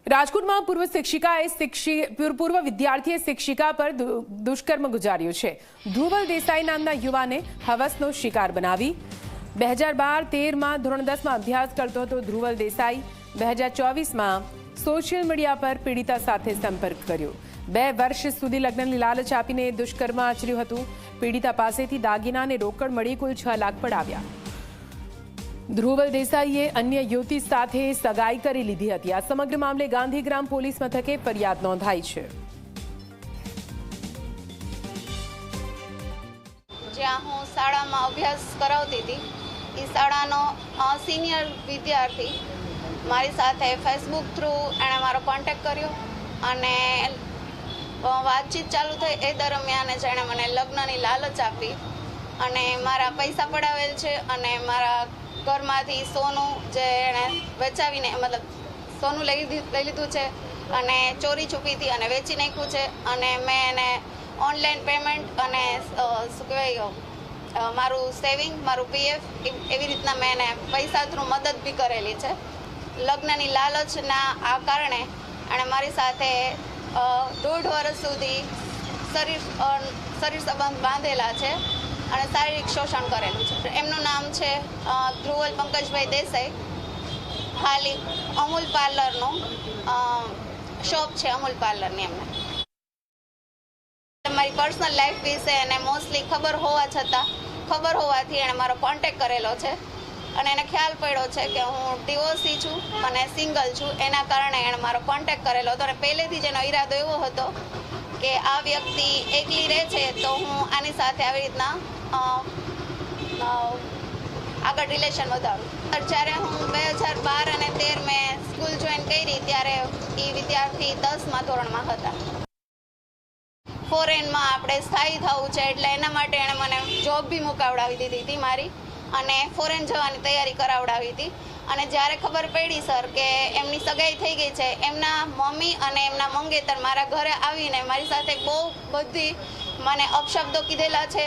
રાજકોટમાં પૂર્વ વિદ્યાર્થીએ શિક્ષિકા પર દુષ્કર્મ ગુજાર્યું છે। ધ્રુવલ દેસાઈ નામના યુવાને હવસનો શિકાર બનાવી 2012-13માં ધોરણ 10માં અભ્યાસ કરતો હતો। ધ્રુવલ દેસાઈ 2024માં સોશિયલ મીડિયા પર પીડિતા સાથે સંપર્ક કર્યો। 2 વર્ષ સુધી લગ્નની લાલચ આપીને દુષ્કર્મ આચર્યું હતું। પીડિતા પાસેથી દાગીના અને રોકડ મળી કુલ 6 લાખ પડાવ્યા। ધ્રુવલ દેસાઈએ અન્ય યુવતી સાથે સગાઈ કરી લીધી હતી। આ સમગ્ર મામલે ગાંધીગ્રામ પોલીસ મથકે ફરિયાદ નોંધાઈ છે। જ્યાં હું શાળામાં અભ્યાસ કરાવતી હતી એ શાળાનો સિનિયર વિદ્યાર્થી મારી સાથે ફેસબુક થ્રુ એણે મારો કોન્ટેક્ટ કર્યો અને વાતચીત ચાલુ થઈ। એ દરમિયાન જ એણે મને લગ્નની લાલચ આપી અને મારા પૈસા પડાવેલ છે અને મારા ઘરમાંથી સોનું જે એણે વેચાવીને મતલબ સોનું લઈ લીધું છે અને ચોરી છુપીથી અને વેચી નાખ્યું છે અને મેં એને ઓનલાઈન પેમેન્ટ અને શું કહેવાય મારું સેવિંગ મારું પીએફ એવી રીતના મેં એને પૈસા થ્રુ મદદ બી કરેલી છે। લગ્નની લાલચના આ કારણે એણે મારી સાથે 1.5 વર્ષ સુધી શરીર સંબંધ બાંધેલા છે અને શારીરિક શોષણ કરેલું છે। એમનું નામ છે ધ્રુવલ પંકજભાઈ દેસાઈ। ખાલી અમૂલ પાર્લરનું શોપ છે, અમૂલ પાર્લરની એમને મારી પર્સનલ લાઈફ વિશે એને મોસ્ટલી ખબર હોવાથી એણે મારો કોન્ટેક્ટ કરેલો છે અને એને ખ્યાલ પડ્યો છે કે હું ડિવોર્સી છું અને સિંગલ છું। એના કારણે એણે મારો કોન્ટેક્ટ કરેલો હતો અને પહેલેથી જ એનો ઈરાદો એવો હતો કે આ વ્યક્તિ એકલી રહે છે તો હું આની સાથે આવી રીતના આગળ રિલેશન વધારું। જ્યારે હું 2012 અને 13 મેં સ્કૂલ જોઈન કરી ત્યારે એ વિદ્યાર્થી 10મા ધોરણમાં હતા। ફોરેનમાં આપણે સ્થાયી થવું છે એટલે એના માટે એણે મને જોબ બી મુકાવડાવી દીધી હતી મારી અને ફોરેન જવાની તૈયારી કરાવડાવી હતી। અને જ્યારે ખબર પડી સર કે એમની સગાઈ થઈ ગઈ છે, એમના મમ્મી અને એમના મંગેતર મારા ઘરે આવીને મારી સાથે બહુ બધી મને અપશબ્દો કીધેલા છે।